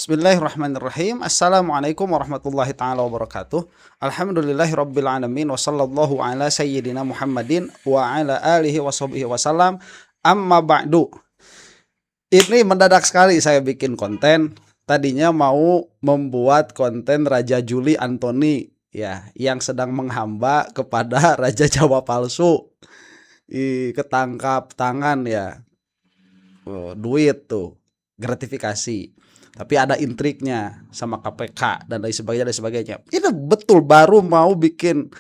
Bismillahirrahmanirrahim. Assalamualaikum warahmatullahi ta'ala wabarakatuh. Alhamdulillahi rabbil alamin. Wa sallallahu ala sayyidina Muhammadin wa ala alihi wa sahbihi wasallam. Amma ba'du. Ini mendadak sekali saya bikin konten. Tadinya mau membuat konten Raja Juli Antoni, ya, yang sedang menghamba kepada Raja Jawa palsu. Ketangkap tangan, ya. Duit tuh, gratifikasi. Tapi ada intriknya sama KPK dan lain sebagainya. Ini betul baru mau bikin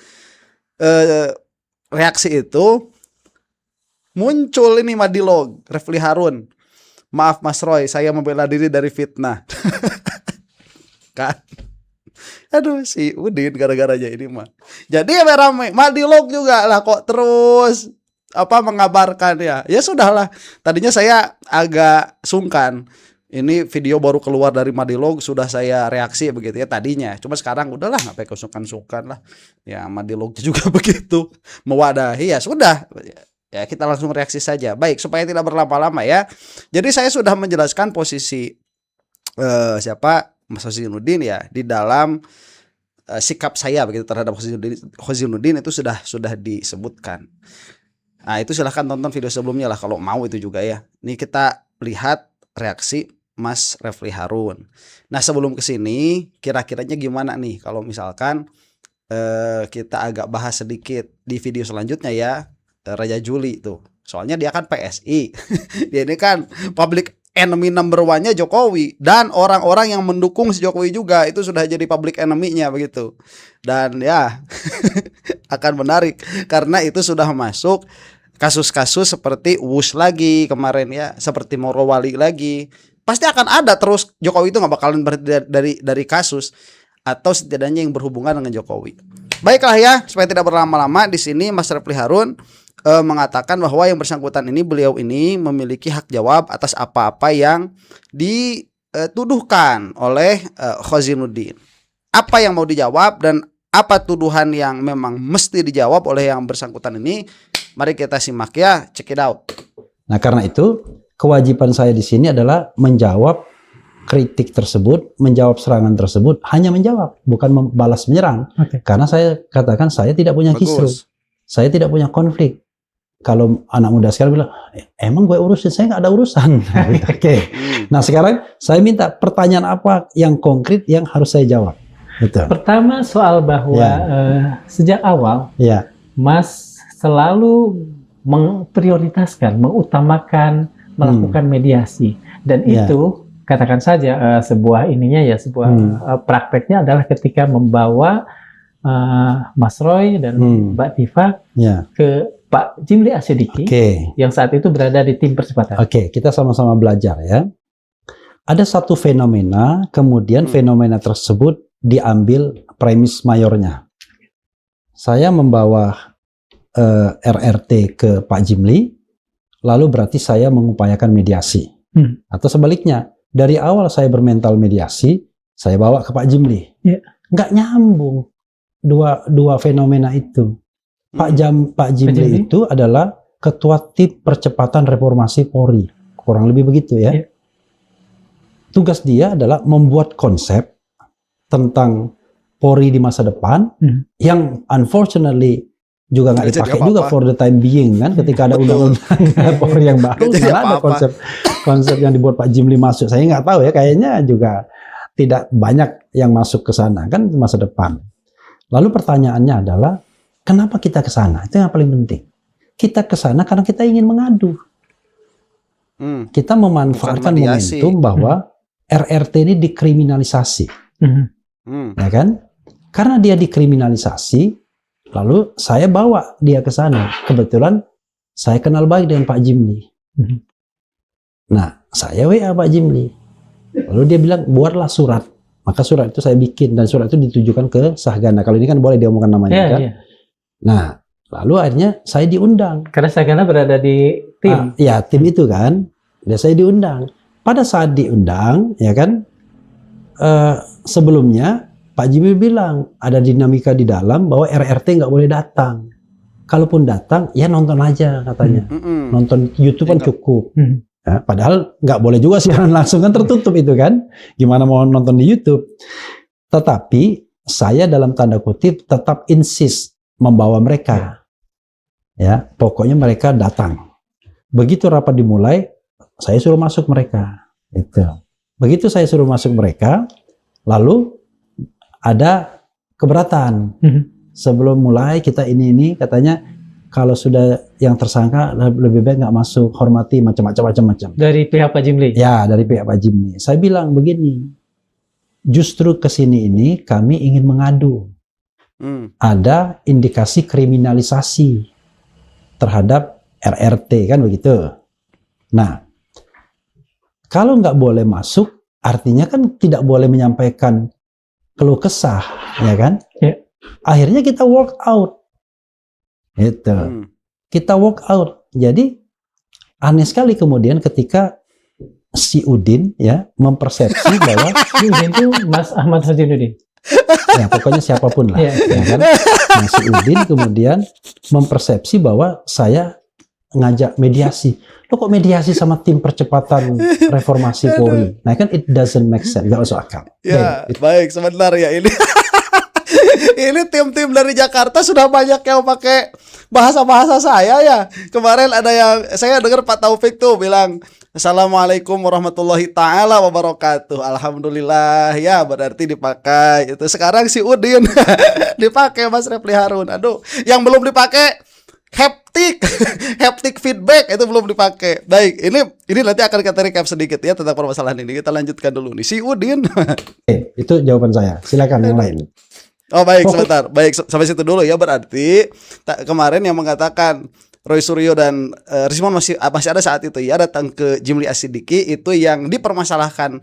reaksi itu, muncul ini Madilog Refli Harun. Maaf Mas Roy, saya membela diri dari fitnah. Kan? Aduh, si Udin gara-garanya ini mah. Jadi ya rame. Madilog juga lah kok terus mengabarkan ya. Ya sudahlah. Tadinya saya agak sungkan. Ini video baru keluar dari Madilog, sudah saya reaksi begitu ya tadinya. Cuma sekarang udahlah, ngapain sungkan lah. Ya Madilog juga begitu mewadahi, ya sudah. Ya kita langsung reaksi saja. Baik, supaya tidak berlama-lama ya. Jadi saya sudah menjelaskan posisi siapa Mas Hozinuddin ya di dalam sikap saya begitu terhadap Hozinuddin itu sudah disebutkan. Nah, itu silahkan tonton video sebelumnya lah kalau mau itu juga ya. Ini kita lihat reaksi Mas Refli Harun. Nah, sebelum kesini kira-kiranya gimana nih kalau misalkan kita agak bahas sedikit di video selanjutnya ya, Raja Juli tuh. Soalnya dia kan PSI. Dia ini kan public enemy number one-nya Jokowi, dan orang-orang yang mendukung si Jokowi juga itu sudah jadi public enemy-nya begitu. Dan ya akan menarik karena itu sudah masuk kasus-kasus seperti Wus lagi kemarin ya, seperti Morowali lagi. Pasti akan ada terus. Jokowi itu nggak bakalan berhenti dari kasus, atau setidaknya yang berhubungan dengan Jokowi. Baiklah ya, supaya tidak berlama-lama di sini Mas Refli Harun mengatakan bahwa yang bersangkutan ini, beliau ini memiliki hak jawab atas apa-apa yang dituduhkan oleh Hozinuddin. Apa yang mau dijawab dan apa tuduhan yang memang mesti dijawab oleh yang bersangkutan ini? Mari kita simak ya, check it out. Nah, karena itu kewajiban saya di sini adalah menjawab kritik tersebut, menjawab serangan tersebut, hanya menjawab, bukan membalas menyerang. Okay. Karena saya katakan saya tidak punya kisru, saya tidak punya konflik. Kalau anak muda sekarang bilang, emang gue urusin, saya nggak ada urusan. Oke. Nah, sekarang saya minta pertanyaan apa yang konkret yang harus saya jawab. Betul. Pertama soal bahwa sejak awal Mas selalu memprioritaskan, mengutamakan melakukan mediasi, dan itu katakan saja sebuah ininya ya, sebuah prakteknya adalah ketika membawa Mas Roy dan Mbak Tifa ke Pak Jimli Asyidiki yang saat itu berada di tim percepatan. Oke, kita sama-sama belajar ya. Ada satu fenomena, kemudian fenomena tersebut diambil premis mayornya. Saya membawa RRT ke Pak Jimli, lalu berarti saya mengupayakan mediasi. Atau sebaliknya, dari awal saya bermental mediasi, saya bawa ke Pak Jimli. Nggak nyambung dua fenomena itu. Pak Jimli itu adalah Ketua Tim Percepatan Reformasi Polri, kurang lebih begitu ya. Tugas dia adalah membuat konsep tentang Polri di masa depan, yang unfortunately juga nggak dipakai juga for the time being kan, ketika ada undang-undang Polri yang baru, malah ada konsep yang dibuat Pak Jimli masuk. Saya nggak tahu ya, kayaknya juga tidak banyak yang masuk ke sana kan masa depan. Lalu pertanyaannya adalah, kenapa kita ke sana? Itu yang paling penting. Kita ke sana karena kita ingin mengadu. Kita memanfaatkan momentum bahwa RRT ini dikriminalisasi. Ya kan? Karena dia dikriminalisasi, lalu saya bawa dia ke sana. Kebetulan saya kenal baik dengan Pak Jimli. Nah, saya WA Pak Jimli. Lalu dia bilang, buatlah surat. Maka surat itu saya bikin, dan surat itu ditujukan ke Sahgana. Kalau ini kan boleh diomongkan namanya kan. Nah, lalu akhirnya saya diundang. Karena Sahgana berada di tim. Ya, tim itu kan. Dan saya diundang. Pada saat diundang, ya kan, sebelumnya Pak Jimli bilang ada dinamika di dalam bahwa RRT nggak boleh datang. Kalaupun datang, ya nonton aja katanya. Nonton YouTube kan cukup. Ya, padahal nggak boleh juga siaran langsung, kan tertutup itu kan. Gimana mau nonton di YouTube? Tetapi saya dalam tanda kutip tetap insist membawa mereka. Ya, pokoknya mereka datang. Begitu rapat dimulai, saya suruh masuk mereka. Itu. Begitu saya suruh masuk mereka, lalu ada keberatan. Sebelum mulai kita ini katanya kalau sudah yang tersangka lebih baik nggak masuk, hormati macam-macam. Dari pihak Pak Jimli? Ya, dari pihak Pak Jimli. Saya bilang begini, justru kesini ini kami ingin mengadu. Ada indikasi kriminalisasi terhadap RRT, kan begitu. Nah, kalau nggak boleh masuk, artinya kan tidak boleh menyampaikan keluh kesah, ya kan? Ya. Akhirnya kita walk out. Itu. Kita walk out. Jadi aneh sekali kemudian ketika si Udin ya mempersepsi bahwa Udin itu Mas Ahmad Fajruddin. Ya pokoknya siapapun lah, ya kan? Nah, si Udin kemudian mempersepsi bahwa saya ngajak mediasi. Lo kok mediasi sama tim percepatan reformasi Polri? Nah kan it doesn't make sense, nggak masuk akal. Ya, baik, sebentar ya ini. Ini tim-tim dari Jakarta sudah banyak yang pakai bahasa-bahasa saya ya. Kemarin ada yang saya dengar Pak Taufik tuh bilang Assalamualaikum warahmatullahi ta'ala wabarakatuh. Alhamdulillah, ya berarti dipakai. Itu sekarang si Udin dipakai Mas Refli Harun. Aduh, yang belum dipakai haptic feedback itu belum dipakai. Baik, ini nanti akan kita recap sedikit ya tentang permasalahan ini. Kita lanjutkan dulu nih. Si Udin. Itu jawaban saya. Silakan yang lain. Oh baik, sebentar. Baik, sampai situ dulu ya. Berarti kemarin yang mengatakan Roy Suryo dan Rismon masih ada saat itu ya datang ke Jimli Asidiki, itu yang dipermasalahkan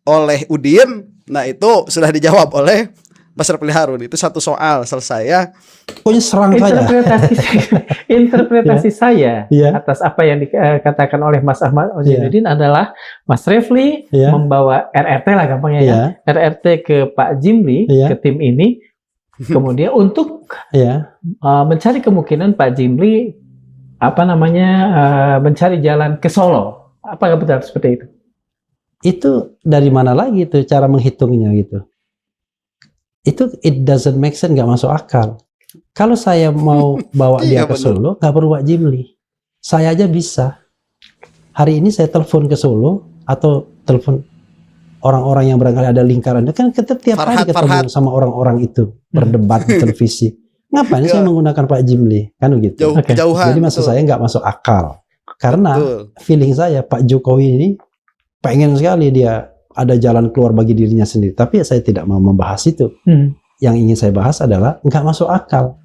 oleh Udin. Nah itu sudah dijawab oleh Mas Refli Harun. Itu satu soal selesai ya. Pokoknya serang saja. Interpretasi saya atas apa yang dikatakan oleh Mas Ahmad Fajruddin adalah Mas Refli membawa RRT lah gampangnya ya. RRT ke Pak Jimli, ke tim ini. Kemudian untuk mencari kemungkinan Pak Jimli mencari jalan ke Solo. Apakah betul seperti itu? Itu dari mana lagi tuh cara menghitungnya gitu? Itu it doesn't make sense, nggak masuk akal. Kalau saya mau bawa dia ke Solo, nggak perlu Pak Jimli. Saya aja bisa. Hari ini saya telepon ke Solo atau telepon orang-orang yang barangkali ada lingkarannya, kan kita tiap hari ketemu sama orang-orang itu berdebat di televisi. Ngapain saya menggunakan Pak Jimli? Kan begitu. Jauhan. Jadi maksud saya nggak masuk akal. Karena feeling saya Pak Jokowi ini pengen sekali dia ada jalan keluar bagi dirinya sendiri. Tapi saya tidak mau membahas itu. Yang ingin saya bahas adalah nggak masuk akal.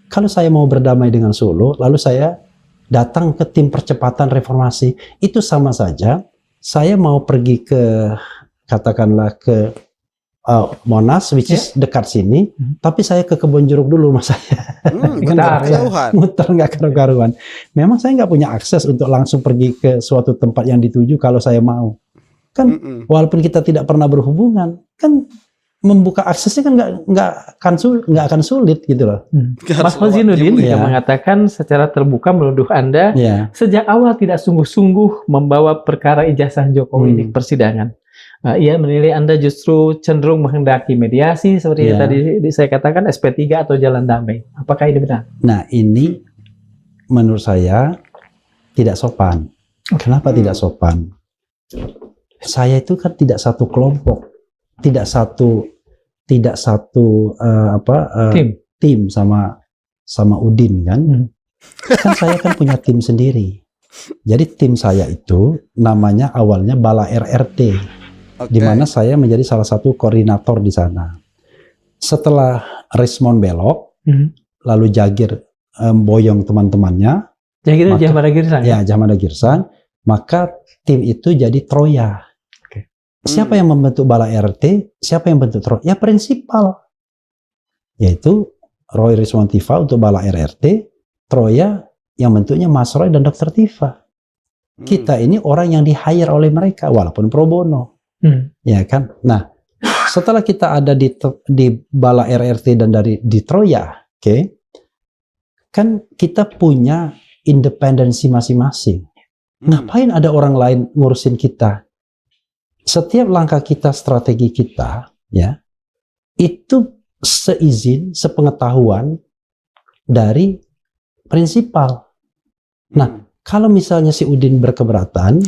Kalau saya mau berdamai dengan Solo, lalu saya datang ke tim percepatan reformasi, itu sama saja saya mau pergi ke katakanlah ke Monas, which is dekat sini, tapi saya ke Kebonjeruk dulu mas saya. Muter nggak karu-karuan. Memang saya nggak punya akses untuk langsung pergi ke suatu tempat yang dituju kalau saya mau. Kan walaupun kita tidak pernah berhubungan, kan membuka aksesnya kan nggak akan sulit gitu loh. Mas Fajruddin juga mengatakan secara terbuka menuduh Anda sejak awal tidak sungguh-sungguh membawa perkara ijazah Jokowi di persidangan. Ia menilai Anda justru cenderung menghendaki mediasi seperti yang tadi saya katakan SP3 atau jalan damai. Apakah ini benar? Nah ini menurut saya tidak sopan. Kenapa tidak sopan? Saya itu kan tidak satu kelompok, tidak satu tim sama Udin kan. Kan saya kan punya tim sendiri. Jadi tim saya itu namanya awalnya Bala RRT. Di mana saya menjadi salah satu koordinator di sana. Setelah Rismon belok, lalu Jagir boyong teman-temannya. Jagir Jamada Girsang. Ya, Jamada Girsang. Maka tim itu jadi Troya. Siapa yang membentuk Bala RT? Siapa yang membentuk Troya? Ya prinsipal. Yaitu Roy Rismon Tifa untuk Bala RRT, Troya yang bentuknya Mas Roy dan Dr. Tifa. Kita ini orang yang di-hire oleh mereka walaupun pro bono. Ya kan? Nah, setelah kita ada di Bala RRT dan di Troya, kan kita punya independensi masing-masing. Ngapain ada orang lain ngurusin kita? Setiap langkah kita, strategi kita, ya, itu sepengetahuan dari prinsipal. Nah, kalau misalnya si Udin berkeberatan,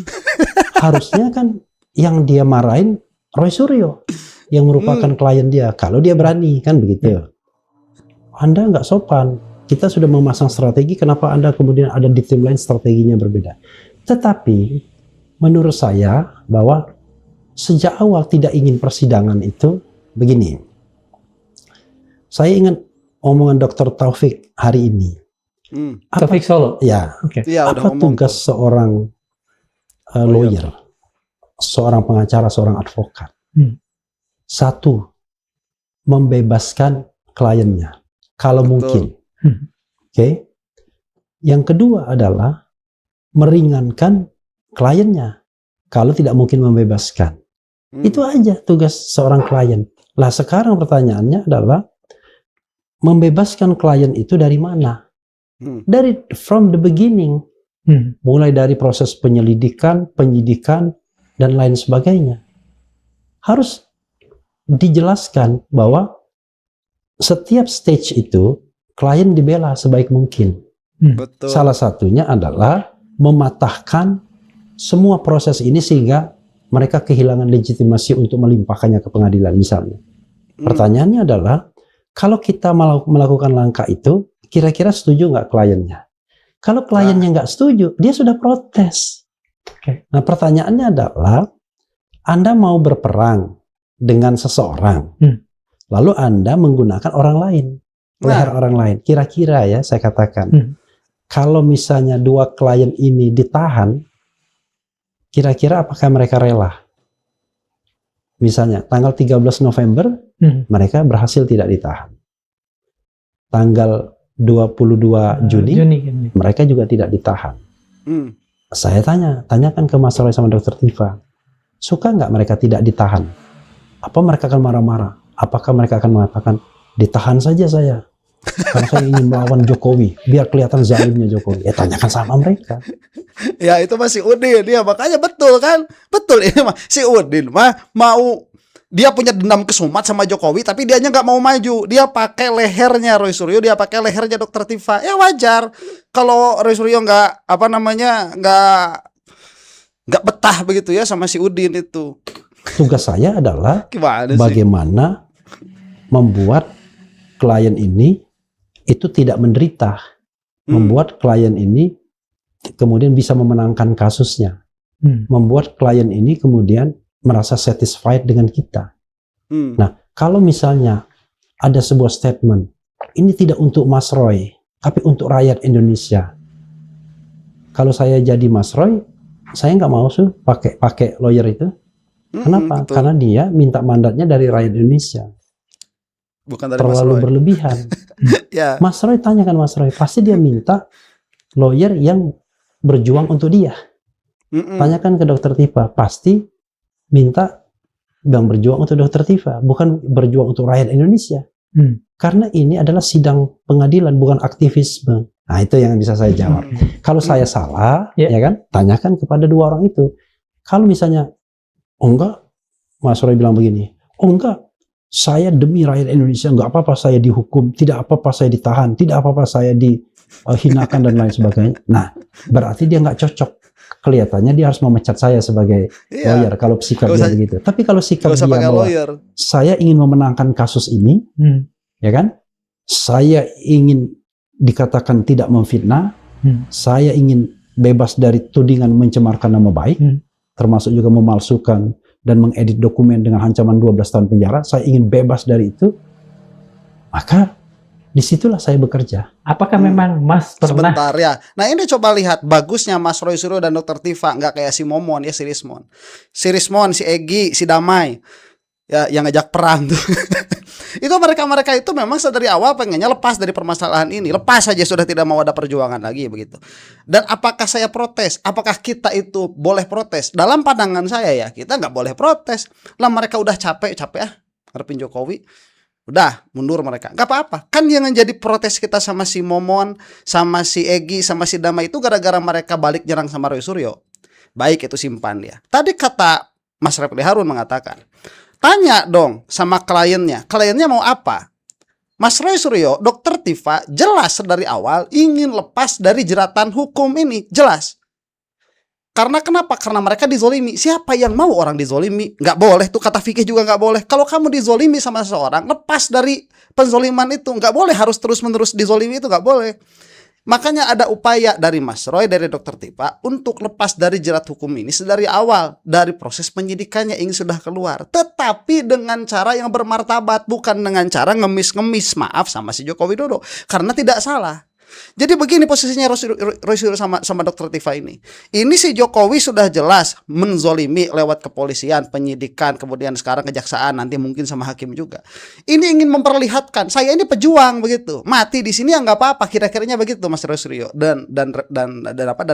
harusnya kan yang dia marahin Roy Suryo, yang merupakan klien dia. Kalau dia berani, kan begitu. Anda nggak sopan. Kita sudah memasang strategi, kenapa Anda kemudian ada di tim lain strateginya berbeda? Tetapi, menurut saya bahwa sejak awal tidak ingin persidangan itu begini. Saya ingat omongan Dr. Taufik hari ini. Taufik Solo. Ya. Okay. Ya, apa tugas seorang lawyer, seorang pengacara, seorang advokat? Satu, membebaskan kliennya kalau mungkin. Oke. Yang kedua adalah meringankan kliennya kalau tidak mungkin membebaskan. Itu aja tugas seorang klien. Lah sekarang pertanyaannya adalah membebaskan klien itu dari mana? Dari from the beginning. Mulai dari proses penyelidikan, penyidikan, dan lain sebagainya. Harus dijelaskan bahwa setiap stage itu klien dibela sebaik mungkin. Betul. Salah satunya adalah mematahkan semua proses ini sehingga mereka kehilangan legitimasi untuk melimpahkannya ke pengadilan misalnya. Pertanyaannya adalah, kalau kita melakukan langkah itu, kira-kira setuju nggak kliennya? Kalau kliennya nggak setuju, dia sudah protes. Nah pertanyaannya adalah, Anda mau berperang dengan seseorang, lalu Anda menggunakan orang lain, leher orang lain. Kira-kira ya saya katakan, kalau misalnya dua klien ini ditahan, kira-kira apakah mereka rela? Misalnya tanggal 13 November, mereka berhasil tidak ditahan. Tanggal 22 Juni, mereka juga tidak ditahan. Saya tanyakan ke Mas Roy sama Dr. Tifa, suka nggak mereka tidak ditahan? Apa mereka akan marah-marah? Apakah mereka akan mengatakan, ditahan saja saya, karena saya ingin melawan Jokowi, biar kelihatan zalimnya Jokowi? Ya tanyakan sama mereka. Ya itu masih Udin, dia makanya betul kan, betul ini mah si Udin mah mau, dia punya dendam kesumat sama Jokowi, tapi dianya nggak mau maju, dia pakai lehernya Roy Suryo, dia pakai lehernya Dr. Tifa. Ya wajar kalau Roy Suryo nggak nggak betah begitu ya sama si Udin itu. Tugas saya adalah bagaimana membuat klien ini itu tidak menderita, membuat klien ini kemudian bisa memenangkan kasusnya, membuat klien ini kemudian merasa satisfied dengan kita. Nah, kalau misalnya ada sebuah statement, ini tidak untuk Mas Roy, tapi untuk rakyat Indonesia. Kalau saya jadi Mas Roy, saya nggak mau sih pakai lawyer itu. Kenapa? Betul. Karena dia minta mandatnya dari rakyat Indonesia. Bukan dari terlalu Mas Roy. Berlebihan. Ya. Mas Roy, tanyakan Mas Roy, pasti dia minta lawyer yang berjuang untuk dia. Tanyakan ke Dr. Tifa, pasti minta yang berjuang untuk Dr. Tifa, bukan berjuang untuk rakyat Indonesia. Karena ini adalah sidang pengadilan, bukan aktivisme. Nah, itu yang bisa saya jawab. Kalau saya salah, ya kan, tanyakan kepada dua orang itu. Kalau misalnya, oh enggak, Mas Roy bilang begini, oh enggak, saya demi rakyat Indonesia, enggak apa-apa saya dihukum, tidak apa-apa saya ditahan, tidak apa-apa saya dihinakan dan lain sebagainya. Nah, berarti dia nggak cocok. Kelihatannya dia harus memecat saya sebagai lawyer kalau sikap dia begitu. Tapi kalau sikap dia bahwa saya ingin memenangkan kasus ini, ya kan? Saya ingin dikatakan tidak memfitnah, saya ingin bebas dari tudingan mencemarkan nama baik, termasuk juga memalsukan dan mengedit dokumen dengan ancaman 12 tahun penjara, saya ingin bebas dari itu, maka disitulah saya bekerja. Apakah memang Mas pernah? Sebentar ya. Nah ini coba lihat bagusnya Mas Roy Suryo dan Dr. Tifa, nggak kayak si Momon ya, si Rismon. Si Rismon, si Egi, si Damai, ya yang ngajak perang tuh. Itu mereka itu memang dari awal pengennya lepas dari permasalahan ini, lepas saja, sudah tidak mau ada perjuangan lagi begitu. Dan apakah saya protes? Apakah kita itu boleh protes? Dalam pandangan saya ya, kita nggak boleh protes. Lah mereka udah capek ngarepin Jokowi, udah mundur mereka, nggak apa-apa. Kan yang jadi protes kita sama si Momon, sama si Egi, sama si Dama itu gara-gara mereka balik nyerang sama Roy Suryo. Baik, itu simpan dia. Tadi kata Mas Refli Harun mengatakan, tanya dong sama kliennya mau apa? Mas Roy Suryo, Dokter Tifa jelas dari awal ingin lepas dari jeratan hukum ini, jelas. Karena kenapa? Karena mereka dizolimi. Siapa yang mau orang dizolimi? Nggak boleh, tuh kata fikih juga nggak boleh. Kalau kamu dizolimi sama seseorang, lepas dari penzoliman itu, nggak boleh harus terus-menerus dizolimi, itu nggak boleh. Makanya ada upaya dari Mas Roy, dari Dokter Tifa untuk lepas dari jerat hukum ini sedari awal, dari proses penyidikannya ingin sudah keluar, tetapi dengan cara yang bermartabat, bukan dengan cara ngemis-ngemis, maaf, sama si Joko Widodo, karena tidak salah. Jadi begini posisinya Roy Suryo sama Dokter Tifa ini. Ini si Jokowi sudah jelas menzolimi lewat kepolisian, penyidikan, kemudian sekarang kejaksaan, nanti mungkin sama hakim juga. Ini ingin memperlihatkan saya ini pejuang begitu. Mati di sini ya nggak apa-apa, kira-kiranya begitu Mas Roy Suryo dan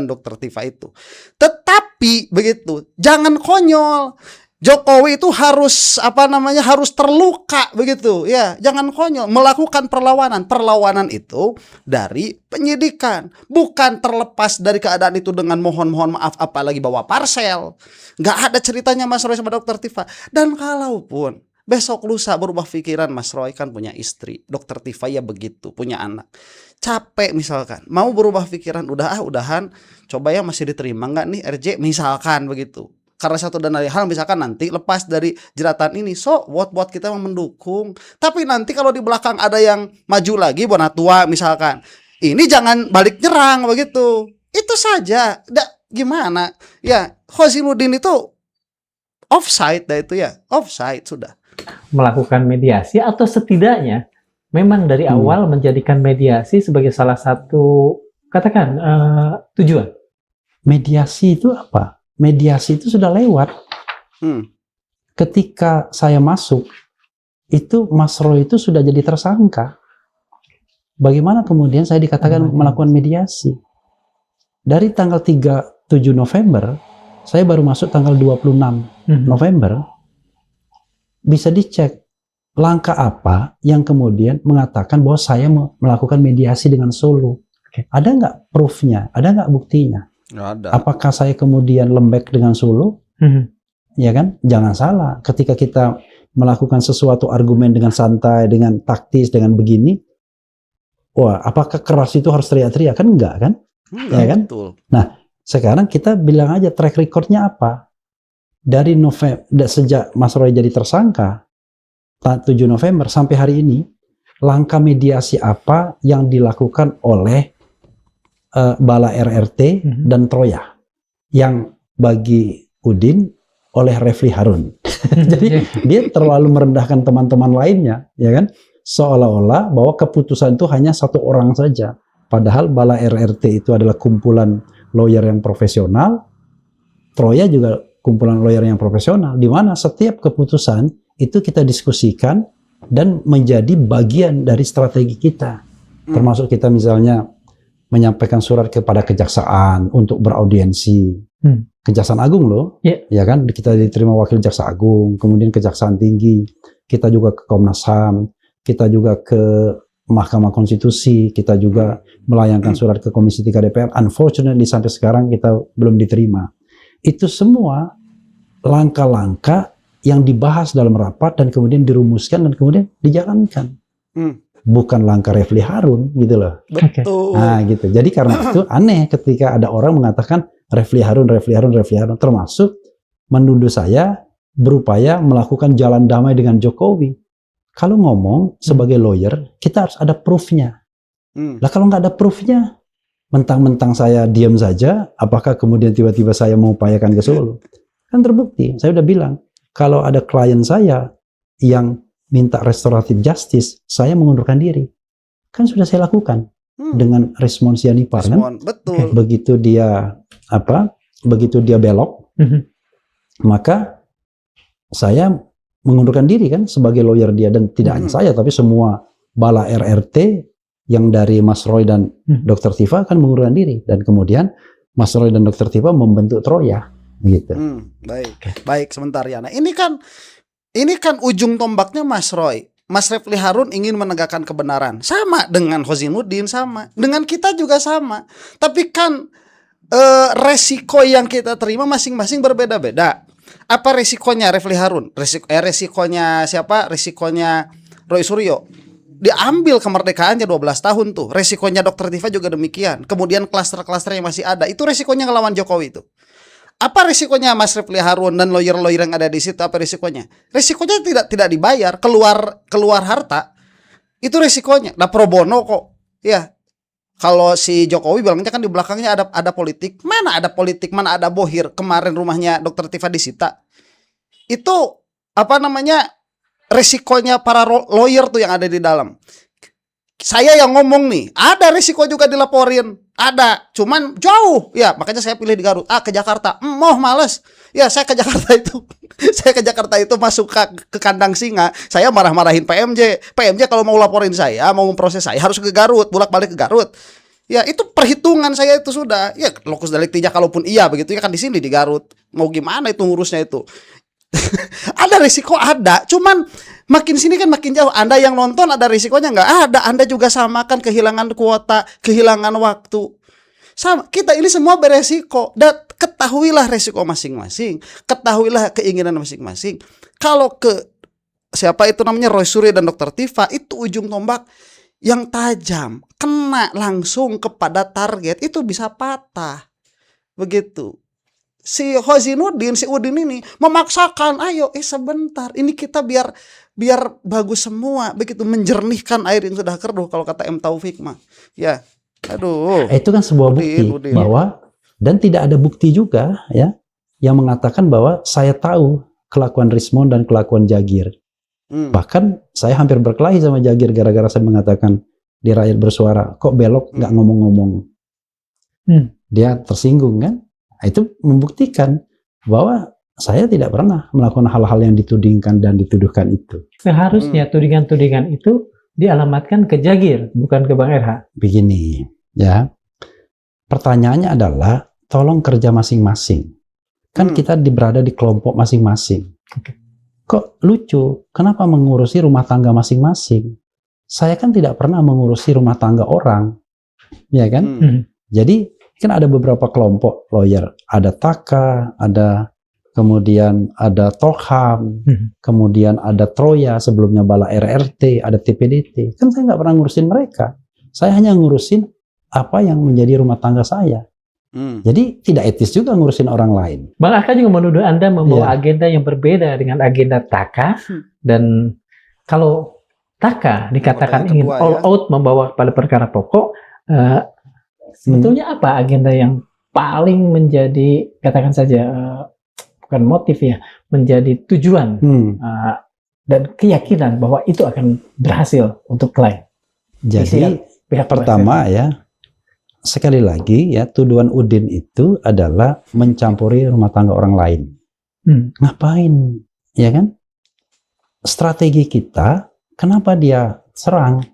Dokter Tifa itu. Tetapi begitu, jangan konyol. Jokowi itu harus harus terluka begitu ya, jangan konyol melakukan perlawanan itu dari penyidikan, bukan terlepas dari keadaan itu dengan mohon maaf apalagi bawa parsel. Nggak ada ceritanya Mas Roy sama Dokter Tifa. Dan kalaupun besok lusa berubah pikiran, Mas Roy kan punya istri, Dokter Tifa ya begitu, punya anak, capek misalkan mau berubah pikiran, udahan coba ya masih diterima nggak nih RJ misalkan begitu. Karena satu dan lain hal, misalkan nanti lepas dari jeratan ini, buat kita mendukung. Tapi nanti kalau di belakang ada yang maju lagi, Bonatua misalkan, ini jangan balik nyerang begitu. Itu saja. Gimana? Ya, Khozinuddin itu offside itu ya, offside sudah. Melakukan mediasi atau setidaknya memang dari awal menjadikan mediasi sebagai salah satu katakan tujuan. Mediasi itu apa? Mediasi itu sudah lewat. Ketika saya masuk, itu Mas Roy itu sudah jadi tersangka. Bagaimana kemudian saya dikatakan melakukan mediasi? Dari tanggal 7 November, saya baru masuk tanggal 26 November. Bisa dicek langkah apa yang kemudian mengatakan bahwa saya melakukan mediasi dengan Solo. Ada nggak proof-nya? Ada nggak buktinya? Nggak ada. Apakah saya kemudian lembek dengan Solo? Ya kan? Jangan salah. Ketika kita melakukan sesuatu argumen dengan santai, dengan taktis, dengan begini, wah, apakah keras itu harus teriak-teriak? Kan enggak kan? Ya kan? Betul. Nah, sekarang kita bilang aja track record-nya apa? Dari sejak Mas Roy jadi tersangka 7 November sampai hari ini, langkah mediasi apa yang dilakukan oleh Bala RRT dan Troya, yang bagi Udin oleh Refli Harun. Jadi dia terlalu merendahkan teman-teman lainnya, ya kan? Seolah-olah bahwa keputusan itu hanya satu orang saja. Padahal Bala RRT itu adalah kumpulan lawyer yang profesional, Troya juga kumpulan lawyer yang profesional, di mana setiap keputusan itu kita diskusikan dan menjadi bagian dari strategi kita. Termasuk kita misalnya menyampaikan surat kepada kejaksaan untuk beraudiensi. Kejaksaan Agung loh, ya kan? Kita diterima wakil jaksa agung, kemudian Kejaksaan Tinggi, kita juga ke Komnas HAM, kita juga ke Mahkamah Konstitusi, kita juga melayangkan surat ke Komisi 3 DPR. Unfortunately sampai sekarang kita belum diterima. Itu semua langkah-langkah yang dibahas dalam rapat dan kemudian dirumuskan dan kemudian dijalankan. Bukan langkah Refli Harun gitu loh. Betul. Nah gitu. Jadi karena itu aneh ketika ada orang mengatakan Refli Harun, termasuk menuduh saya berupaya melakukan jalan damai dengan Jokowi. Kalau ngomong sebagai lawyer, kita harus ada proof-nya. Lah kalau nggak ada proof-nya, mentang-mentang saya diam saja, apakah kemudian tiba-tiba saya mengupayakan ke Solo? Kan terbukti. Saya udah bilang, kalau ada klien saya yang minta restoratif justice, saya mengundurkan diri. Kan sudah saya lakukan dengan respons Yanipar kan. Betul. Begitu dia belok, maka saya mengundurkan diri kan sebagai lawyer dia, dan tidak hanya saya tapi semua Bala RRT yang dari Mas Roy dan Dokter Tifa kan mengundurkan diri, dan kemudian Mas Roy dan Dokter Tifa membentuk Troya gitu. Baik sebentar ya. Nah, ini kan ujung tombaknya Mas Roy. Mas Refli Harun ingin menegakkan kebenaran. Sama dengan Khozinuddin, sama. Dengan kita juga sama. Tapi kan resiko yang kita terima masing-masing berbeda-beda. Apa resikonya Refli Harun? Resikonya siapa? Resikonya Roy Suryo. Diambil kemerdekaannya 12 tahun tuh. Resikonya Dr. Tifa juga demikian. Kemudian klaster-klaster yang masih ada. Itu resikonya ngelawan Jokowi itu. Apa resikonya Mas Refli Harun dan lawyer-lawyer yang ada di situ? Apa resikonya? Resikonya tidak dibayar, keluar harta. Itu resikonya. Nah, pro bono kok. Ya. Kalau si Jokowi bilangnya kan di belakangnya ada politik. Mana ada politik, mana ada bohir. Kemarin rumahnya Dr. Tifa disita. Itu apa namanya? Resikonya para lawyer tuh yang ada di dalam. Saya yang ngomong nih, ada resiko juga dilaporin. Ada, cuman jauh. Ya, makanya saya pilih di Garut. Ke Jakarta. Males. Ya, saya ke Jakarta itu. Saya ke Jakarta itu masuk ke kandang singa. Saya marah-marahin PMJ. PMJ kalau mau laporin saya, mau memproses saya harus ke Garut, bolak-balik ke Garut. Ya, itu perhitungan saya itu sudah. Ya, lokus deliktinya kalaupun iya begitu ya kan di sini di Garut. Mau gimana itu ngurusnya itu? Ada risiko ada, cuman makin sini kan makin jauh. Anda yang nonton ada risikonya nggak ada. Anda juga samakan kehilangan kuota, kehilangan waktu. Sama, kita ini semua beresiko. Dan ketahuilah resiko masing-masing, ketahuilah keinginan masing-masing. Kalau ke siapa itu namanya Roy Suryo dan Dr. Tifa, itu ujung tombak yang tajam, kena langsung kepada target, itu bisa patah. Begitu. Si Hozinuddin, si Udin ini memaksakan, ayo sebentar, ini kita biar bagus semua, begitu menjernihkan air yang sudah keruh kalau kata M Taufik mah. Ya, aduh. Itu kan sebuah bukti Udin. bahwa dan tidak ada bukti juga ya yang mengatakan bahwa saya tahu kelakuan Rismon dan kelakuan Jagir. Bahkan saya hampir berkelahi sama Jagir gara-gara saya mengatakan di Rakyat Bersuara, kok belok nggak ngomong-ngomong. Dia tersinggung kan? Itu membuktikan bahwa saya tidak pernah melakukan hal-hal yang ditudingkan dan dituduhkan itu. Seharusnya tudingan-tudingan itu dialamatkan ke Jagir, bukan ke Bang RH. Begini, ya. Pertanyaannya adalah, tolong kerja masing-masing. Kan kita berada di kelompok masing-masing. Kok lucu, kenapa mengurusi rumah tangga masing-masing? Saya kan tidak pernah mengurusi rumah tangga orang. Ya kan? Jadi, kan ada beberapa kelompok lawyer, ada Taka, ada kemudian ada Toham, kemudian ada Troya, sebelumnya Bala RRT, ada TPDT. Kan saya nggak pernah ngurusin mereka. Saya hanya ngurusin apa yang menjadi rumah tangga saya. Jadi tidak etis juga ngurusin orang lain. Bang Aka juga menuduh Anda membawa agenda yang berbeda dengan agenda Taka. Dan kalau Taka dikatakan ingin all out membawa pada perkara pokok, sebetulnya apa agenda yang paling menjadi, katakan saja, bukan motif ya, menjadi tujuan dan keyakinan bahwa itu akan berhasil untuk klien? Jadi pihak pertama ya, sekali lagi ya, tuduhan Udin itu adalah mencampuri rumah tangga orang lain. Ngapain? Ya kan? Strategi kita, kenapa dia serang?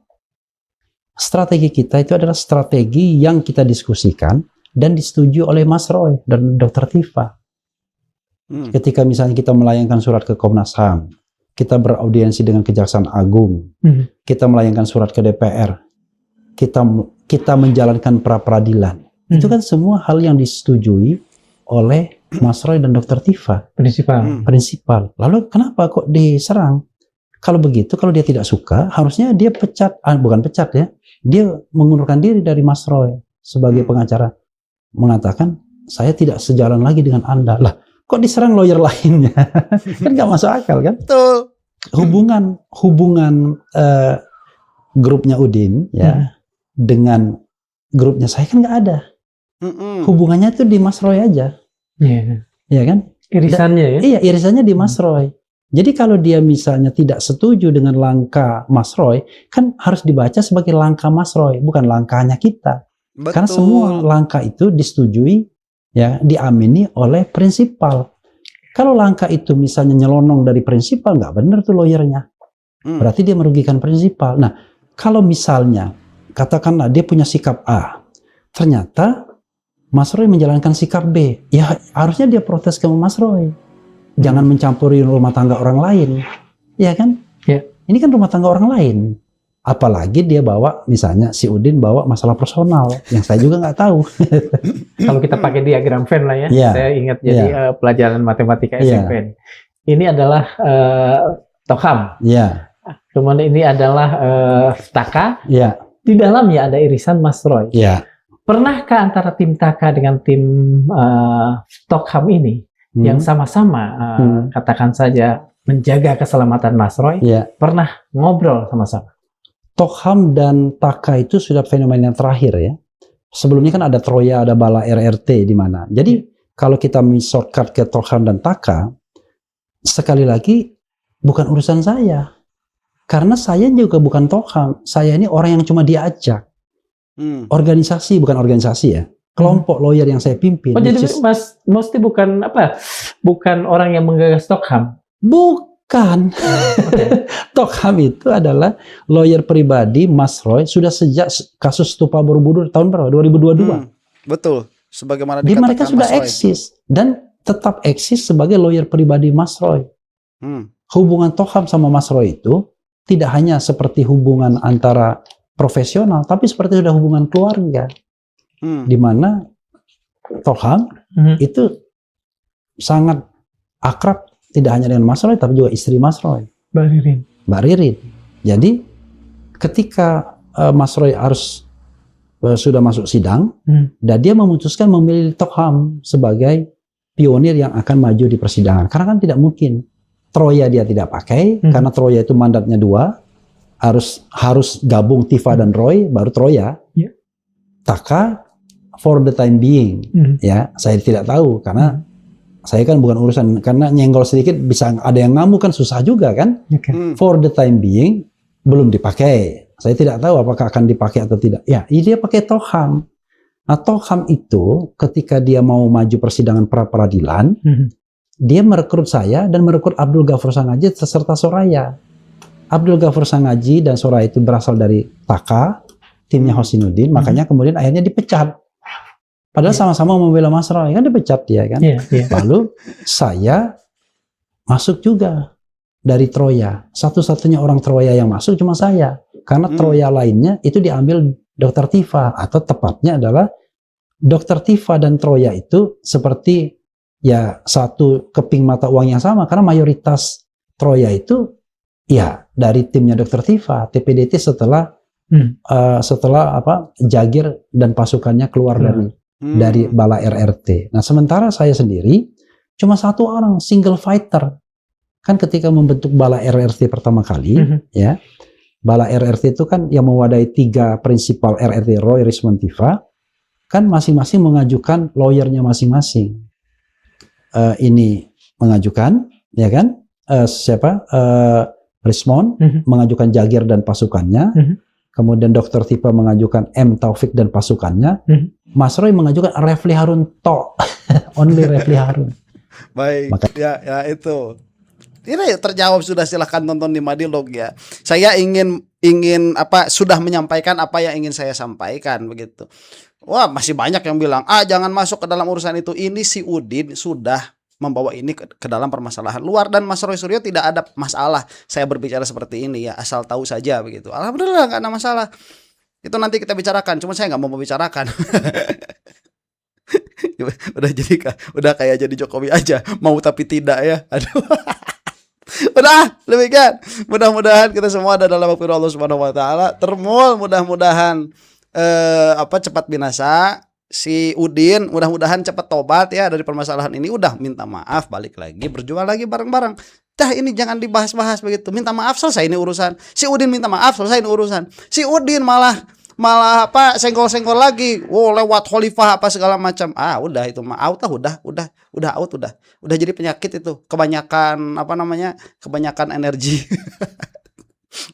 Strategi kita itu adalah strategi yang kita diskusikan dan disetujui oleh Mas Roy dan Dr. Tifa. Ketika misalnya kita melayangkan surat ke Komnas HAM, kita beraudiensi dengan Kejaksaan Agung, kita melayangkan surat ke DPR, kita menjalankan pra-peradilan. Itu kan semua hal yang disetujui oleh Mas Roy dan Dr. Tifa. Prinsipal. Lalu kenapa kok diserang? Kalau begitu, kalau dia tidak suka, harusnya dia pecat, bukan pecat ya, dia mengundurkan diri dari Mas Roy sebagai pengacara, mengatakan saya tidak sejalan lagi dengan Anda. Lah, kok diserang lawyer lainnya? Kan nggak masuk akal kan? Betul. Hubungan grupnya Udin ya dengan grupnya saya kan nggak ada. Hubungannya tuh di Mas Roy aja. Iya kan? Irisannya ya? Iya, irisannya di Mas Roy. Jadi kalau dia misalnya tidak setuju dengan langkah Mas Roy, kan harus dibaca sebagai langkah Mas Roy, bukan langkahnya kita. Betul. Karena semua langkah itu disetujui, ya, diamini oleh prinsipal. Kalau langkah itu misalnya nyelonong dari prinsipal, nggak benar tuh lawyernya. Berarti dia merugikan prinsipal. Nah, kalau misalnya, katakanlah dia punya sikap A, ternyata Mas Roy menjalankan sikap B, ya harusnya dia protes ke Mas Roy. Jangan mencampuri rumah tangga orang lain, ya kan? Ya. Ini kan rumah tangga orang lain. Apalagi dia bawa, misalnya si Udin bawa masalah personal yang saya juga nggak tahu. Kalau kita pakai diagram Venn lah ya, Iya. saya ingat jadi pelajaran matematika SMP. Ini adalah Tokham. Iya. Kemudian ini adalah Taka. Iya. Di dalamnya ada irisan Masroy. Iya. Pernahkah antara tim Taka dengan tim Tokham ini yang sama-sama katakan saja menjaga keselamatan Masroy, pernah ngobrol sama-sama? Tokham dan Taka itu sudah fenomena yang terakhir ya. Sebelumnya kan ada Troya, ada Bala RRT di mana. Jadi kalau kita shortcut ke Tokham dan Taka, sekali lagi bukan urusan saya. Karena saya juga bukan Tokham. Saya ini orang yang cuma diajak. Organisasi, bukan organisasi ya. Kelompok lawyer yang saya pimpin. Oh, jadi Mas Musti bukan orang yang menggagas Tokham? Bukan. Tokham itu adalah lawyer pribadi Mas Roy sudah sejak kasus Stupa Borobudur tahun berapa? 2022. Betul. Sebagaimana di mereka sudah Mas Roy eksis dan tetap eksis sebagai lawyer pribadi Mas Roy. Hubungan Tokham sama Mas Roy itu tidak hanya seperti hubungan antara profesional, tapi seperti sudah hubungan keluarga. Di mana Tokham itu sangat akrab tidak hanya dengan Mas Roy, tapi juga istri Mas Roy, Mbak Ririn. Jadi ketika Mas Roy sudah masuk sidang, dan dia memutuskan memilih Tokham sebagai pionir yang akan maju di persidangan. Karena kan tidak mungkin Troya dia tidak pakai, karena Troya itu mandatnya 2, harus gabung Tifa dan Roy baru Troya. Taka for the time being, ya saya tidak tahu karena saya kan bukan urusan, karena nyenggol sedikit bisa ada yang ngamuk kan susah juga kan. For the time being belum dipakai. Saya tidak tahu apakah akan dipakai atau tidak. Ya, dia pakai Tokham. Nah, Tokham itu ketika dia mau maju persidangan pra peradilan, dia merekrut saya dan merekrut Abdul Ghafur Sangaji serta Soraya. Abdul Ghafur Sangaji dan Soraya itu berasal dari Taka, timnya Hosinuddin, makanya kemudian akhirnya dipecat. Padahal sama-sama membela Mas Roy, kan dipecat dia kan. Lalu saya masuk juga dari Troya. Satu-satunya orang Troya yang masuk cuma saya. Karena Troya lainnya itu diambil Dr. Tifa, atau tepatnya adalah Dr. Tifa dan Troya itu seperti ya satu keping mata uang yang sama, karena mayoritas Troya itu ya dari timnya Dr. Tifa, TPDT setelah Jagir dan pasukannya keluar dari Bala RRT. Nah, sementara saya sendiri cuma satu orang, single fighter. Kan ketika membentuk Bala RRT pertama kali, ya, Bala RRT itu kan yang mewadahi 3 prinsipal RRT, Roy, Rismon, Tifa, kan masing-masing mengajukan lawyernya masing-masing. Ini mengajukan, ya kan, Rismon mengajukan Jagir dan pasukannya. Kemudian Dr. Tifa mengajukan M. Taufik dan pasukannya. Mas Roy mengajukan Refli Harun only Refli Harun. Baik, ya itu. Ini terjawab sudah, silahkan tonton di Madilog ya. Saya ingin sudah menyampaikan apa yang ingin saya sampaikan begitu. Wah, masih banyak yang bilang, jangan masuk ke dalam urusan itu. Ini si Udin sudah membawa ini ke dalam permasalahan luar, dan Mas Roy Suryo tidak ada masalah saya berbicara seperti ini ya, asal tahu saja begitu. Alhamdulillah nggak ada masalah. Itu nanti kita bicarakan, cuma saya nggak mau membicarakan. udah kayak jadi Jokowi aja, mau tapi tidak ya. Aduh. Udah, demikian. Mudah-mudahan kita semua ada dalam waktu Allah Subhanahu wa taala. Termul, mudah-mudahan cepat binasa. Si Udin mudah-mudahan cepat tobat ya dari permasalahan ini. Udah minta maaf, balik lagi, berjuang lagi bareng-bareng. Ini jangan dibahas-bahas begitu. Minta maaf, selesai ini urusan. Si Udin minta maaf, selesai ini urusan. Si Udin malah senggol-senggol lagi. Lewat khalifah apa segala macam. Udah itu mah out lah, udah out, udah jadi penyakit itu. Kebanyakan energi.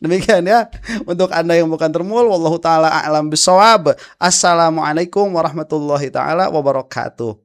Demikian ya untuk Anda yang bukan termul. Wallahu taala a'lam bishawab. Assalamualaikum warahmatullahi taala wabarakatuh.